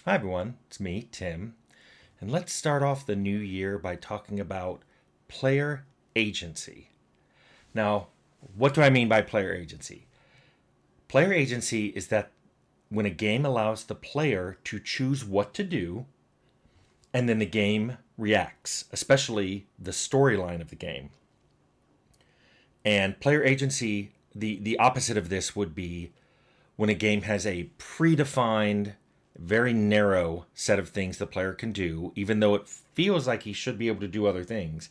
Hi everyone, it's me, Tim, and let's start off the new year by talking about player agency. Now, what do I mean by player agency? Player agency is that when a game allows the player to choose what to do, and then the game reacts, especially the storyline of the game. And player agency, the opposite of this would be when a game has a predefined, very narrow set of things the player can do, even though it feels like he should be able to do other things.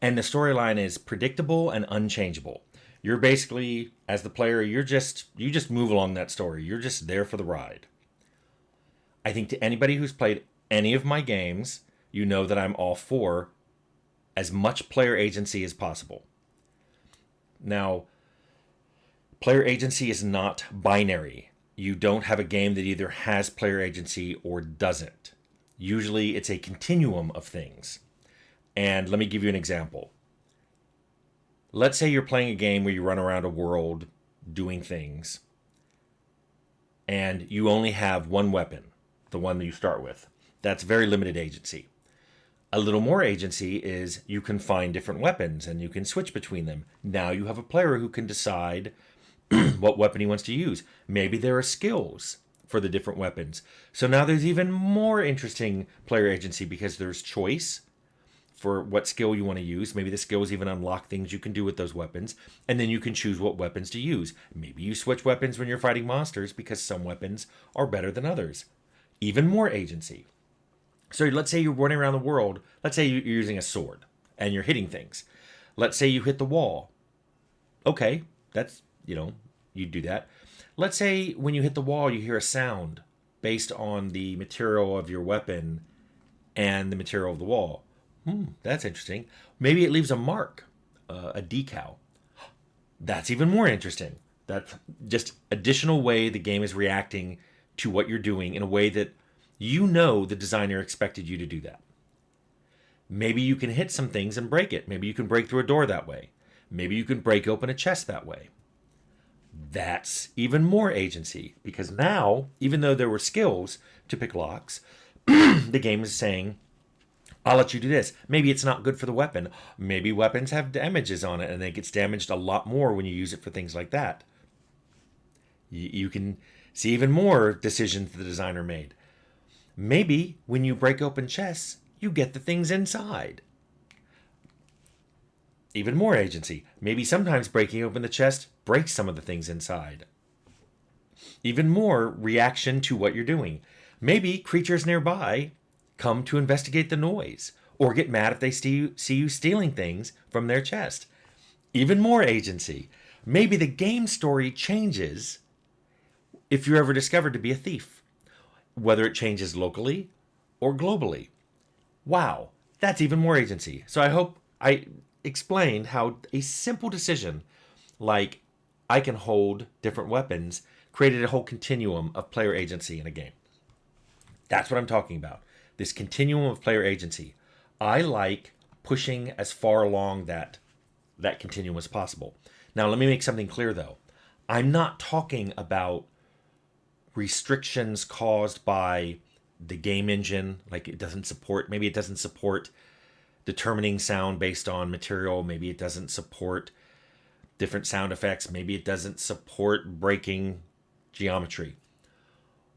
And the storyline is predictable and unchangeable. You're basically, as the player, you just move along that story. You're just there for the ride. I think to anybody who's played any of my games, you know that I'm all for as much player agency as possible. Now, player agency is not binary. You don't have a game that either has player agency or doesn't. Usually it's a continuum of things. And let me give you an example. Let's say you're playing a game where you run around a world doing things, and you only have one weapon, the one that you start with. That's very limited agency. A little more agency is you can find different weapons and you can switch between them. Now you have a player who can decide what weapon he wants to use. Maybe there are skills for the different weapons. So now there's even more interesting player agency because there's choice for what skill you want to use. Maybe the skills even unlock things you can do with those weapons. And then you can choose what weapons to use. Maybe you switch weapons when you're fighting monsters because some weapons are better than others. Even more agency. So let's say you're running around the world. Let's say you're using a sword and you're hitting things. Let's say you hit the wall. Okay, that's, you do that. Let's say when you hit the wall, you hear a sound based on the material of your weapon and the material of the wall. That's interesting. Maybe it leaves a mark, a decal. That's even more interesting. That's just additional way the game is reacting to what you're doing in a way that the designer expected you to do that. Maybe you can hit some things and break it. Maybe you can break through a door that way. Maybe you can break open a chest that way. That's even more agency because now, even though there were skills to pick locks, the game is saying, I'll let you do this. Maybe it's not good for the weapon. Maybe weapons have damages on it and it gets damaged a lot more when you use it for things like that. You can see even more decisions the designer made. Maybe when you break open chests, you get the things inside. Even more agency. Maybe sometimes breaking open the chest breaks some of the things inside. Even more reaction to what you're doing. Maybe creatures nearby come to investigate the noise or get mad if they see you stealing things from their chest. Even more agency. Maybe the game story changes if you're ever discovered to be a thief, whether it changes locally or globally. Wow, that's even more agency. So I hope I explained how a simple decision like I can hold different weapons created a whole continuum of player agency in a game. That's what I'm talking about. This continuum of player agency. I like pushing as far along that continuum as possible. Now let me make something clear though. I'm not talking about restrictions caused by the game engine, like maybe it doesn't support determining sound based on material, maybe it doesn't support different sound effects, maybe it doesn't support breaking geometry.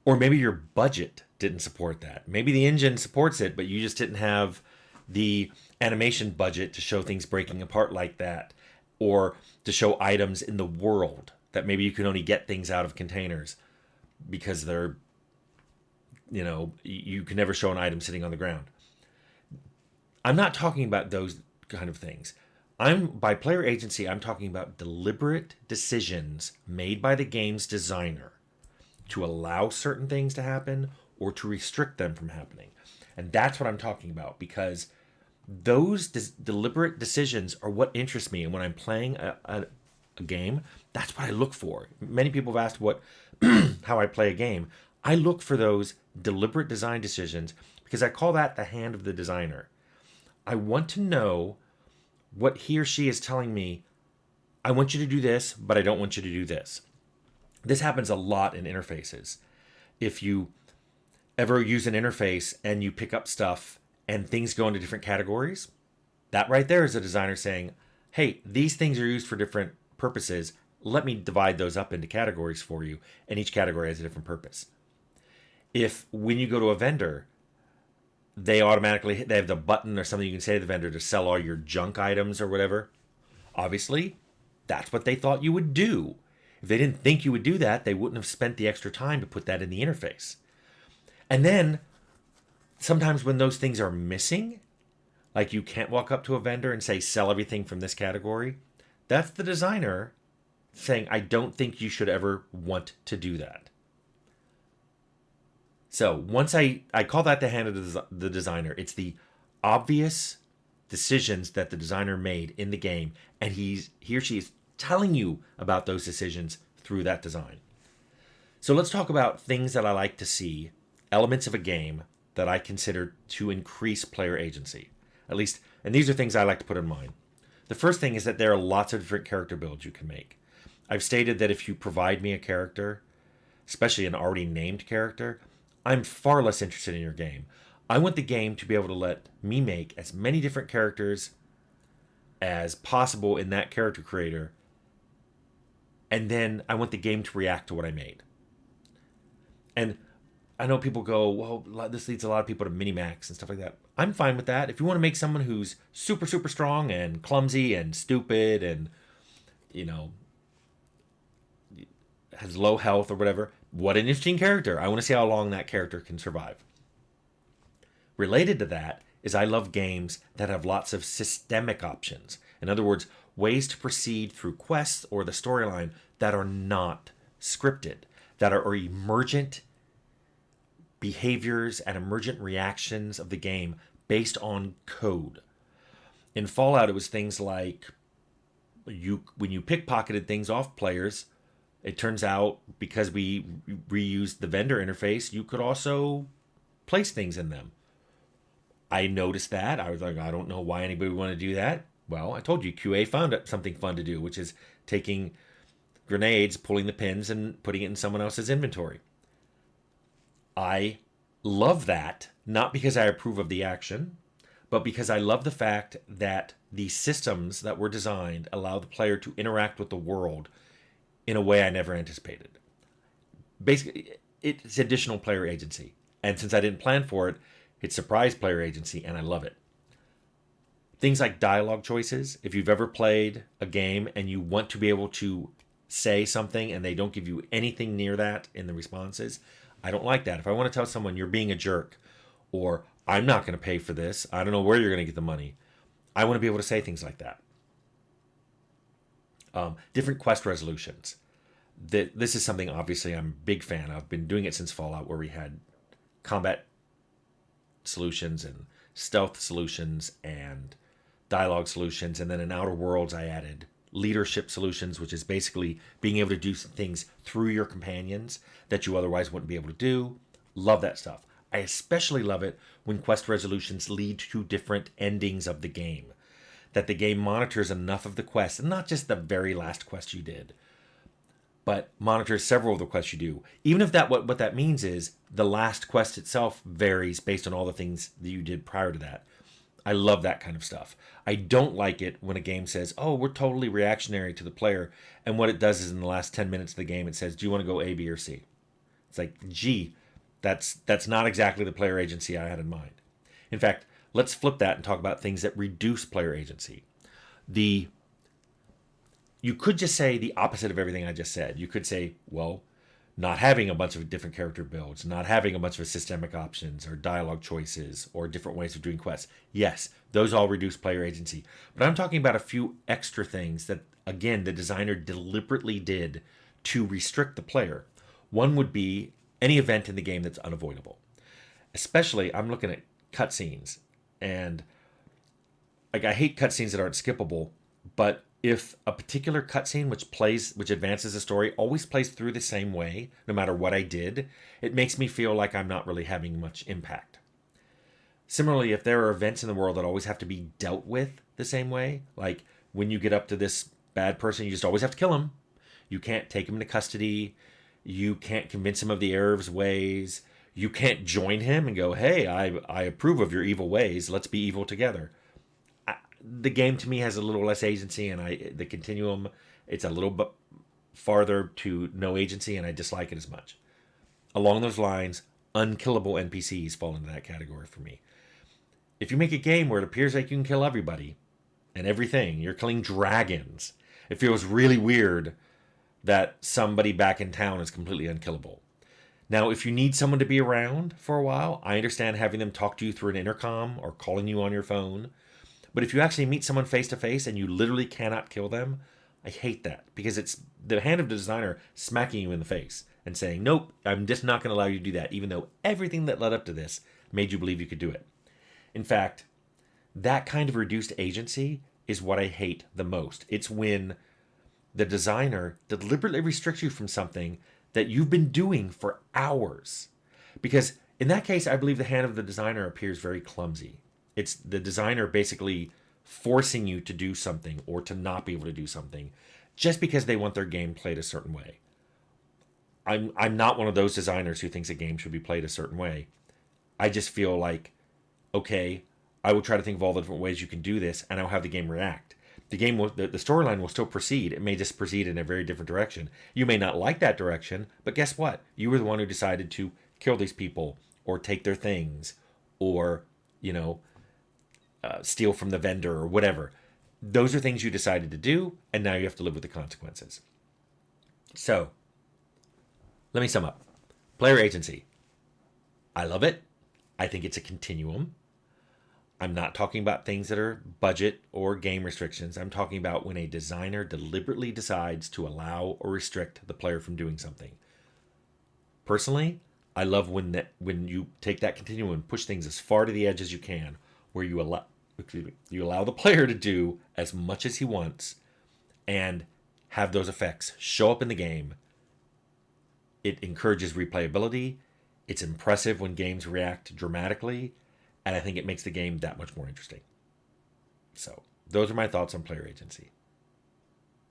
Or maybe your budget didn't support that. Maybe the engine supports it, but you just didn't have the animation budget to show things breaking apart like that, or to show items in the world that maybe you can only get things out of containers because you can never show an item sitting on the ground. I'm not talking about those kind of things. By player agency, I'm talking about deliberate decisions made by the game's designer to allow certain things to happen or to restrict them from happening. And that's what I'm talking about because those deliberate decisions are what interest me. And when I'm playing a game, that's what I look for. Many people have asked how I play a game. I look for those deliberate design decisions because I call that the hand of the designer. I want to know what he or she is telling me. I want you to do this, but I don't want you to do this. This happens a lot in interfaces. If you ever use an interface and you pick up stuff and things go into different categories? That right there is a designer saying, hey, these things are used for different purposes. Let me divide those up into categories for you, and each category has a different purpose. If when you go to a vendor, they have the button or something you can say to the vendor to sell all your junk items or whatever, obviously that's what they thought you would do. If they didn't think you would do that, they wouldn't have spent the extra time to put that in the interface. And then sometimes when those things are missing, like you can't walk up to a vendor and say, sell everything from this category, that's the designer saying, I don't think you should ever want to do that. So once I call that the hand of the designer, it's the obvious decisions that the designer made in the game, and he or she is telling you about those decisions through that design. So let's talk about things that I like to see, elements of a game that I consider to increase player agency. At least, and these are things I like to put in mind. The first thing is that there are lots of different character builds you can make. I've stated that if you provide me a character, especially an already named character, I'm far less interested in your game. I want the game to be able to let me make as many different characters as possible in that character creator, and then I want the game to react to what I made. And I know people go, well, this leads a lot of people to minimax and stuff like that. I'm fine with that. If you want to make someone who's super, super strong and clumsy and stupid and, has low health or whatever, what an interesting character. I want to see how long that character can survive. Related to that is I love games that have lots of systemic options. In other words, ways to proceed through quests or the storyline that are not scripted, that are emergent behaviors and emergent reactions of the game based on code. In Fallout, it was things like when you pickpocketed things off players, it turns out because we reused the vendor interface, you could also place things in them. I noticed that. I was like, I don't know why anybody would want to do that. Well, I told you, QA found something fun to do, which is taking grenades, pulling the pins, and putting it in someone else's inventory. I love that, not because I approve of the action, but because I love the fact that the systems that were designed allow the player to interact with the world in a way I never anticipated. Basically, it's additional player agency. And since I didn't plan for it, it's surprise player agency, and I love it. Things like dialogue choices. If you've ever played a game and you want to be able to say something and they don't give you anything near that in the responses, I don't like that. If I want to tell someone you're being a jerk, or I'm not going to pay for this, I don't know where you're going to get the money, I want to be able to say things like that. Different quest resolutions. This is something obviously I'm a big fan of. I've been doing it since Fallout, where we had combat solutions and stealth solutions and dialogue solutions, and then in Outer Worlds I added leadership solutions, which is basically being able to do things through your companions that you otherwise wouldn't be able to do. Love that stuff. I especially love it when quest resolutions lead to different endings of the game, that the game monitors enough of the quests, and not just the very last quest you did, but monitors several of the quests you do. Even if what that means is the last quest itself varies based on all the things that you did prior to that. I love that kind of stuff. I don't like it when a game says, oh, we're totally reactionary to the player, and what it does is in the last 10 minutes of the game it says, do you want to go A, B, or C? It's like, gee, that's not exactly the player agency I had in mind. In fact, let's flip that and talk about things that reduce player agency. You could just say the opposite of everything I just said. You could say, well, not having a bunch of different character builds, not having a bunch of systemic options or dialogue choices or different ways of doing quests. Yes, those all reduce player agency. But I'm talking about a few extra things that, again, the designer deliberately did to restrict the player. One would be any event in the game that's unavoidable. Especially, I'm looking at cutscenes. And I hate cutscenes that aren't skippable, but if a particular cutscene which advances the story always plays through the same way, no matter what I did, it makes me feel like I'm not really having much impact. Similarly, if there are events in the world that always have to be dealt with the same way, like when you get up to this bad person, you just always have to kill him. You can't take him into custody. You can't convince him of the error of his ways. You can't join him and go, hey, I approve of your evil ways. Let's be evil together. The game to me has a little less agency, and the continuum, it's a little bit farther to no agency, and I dislike it as much. Along those lines, unkillable NPCs fall into that category for me. If you make a game where it appears like you can kill everybody and everything, you're killing dragons, it feels really weird that somebody back in town is completely unkillable. Now, if you need someone to be around for a while, I understand having them talk to you through an intercom or calling you on your phone. But if you actually meet someone face to face and you literally cannot kill them, I hate that, because it's the hand of the designer smacking you in the face and saying, nope, I'm just not going to allow you to do that, even though everything that led up to this made you believe you could do it. In fact, that kind of reduced agency is what I hate the most. It's when the designer deliberately restricts you from something that you've been doing for hours. Because in that case, I believe the hand of the designer appears very clumsy. It's the designer basically forcing you to do something or to not be able to do something just because they want their game played a certain way. I'm not one of those designers who thinks a game should be played a certain way. I just feel like, okay, I will try to think of all the different ways you can do this, and I'll have the game react. The storyline will still proceed. It may just proceed in a very different direction. You may not like that direction, but guess what? You were the one who decided to kill these people or take their things or, steal from the vendor or whatever. Those are things you decided to do, and now you have to live with the consequences. So, let me sum up. Player agency. I love it. I think it's a continuum. I'm not talking about things that are budget or game restrictions. I'm talking about when a designer deliberately decides to allow or restrict the player from doing something. Personally, I love when you take that continuum and push things as far to the edge as you can, where you allow the player to do as much as he wants and have those effects show up in the game. It encourages replayability. It's impressive when games react dramatically, and I think it makes the game that much more interesting. So, those are my thoughts on player agency.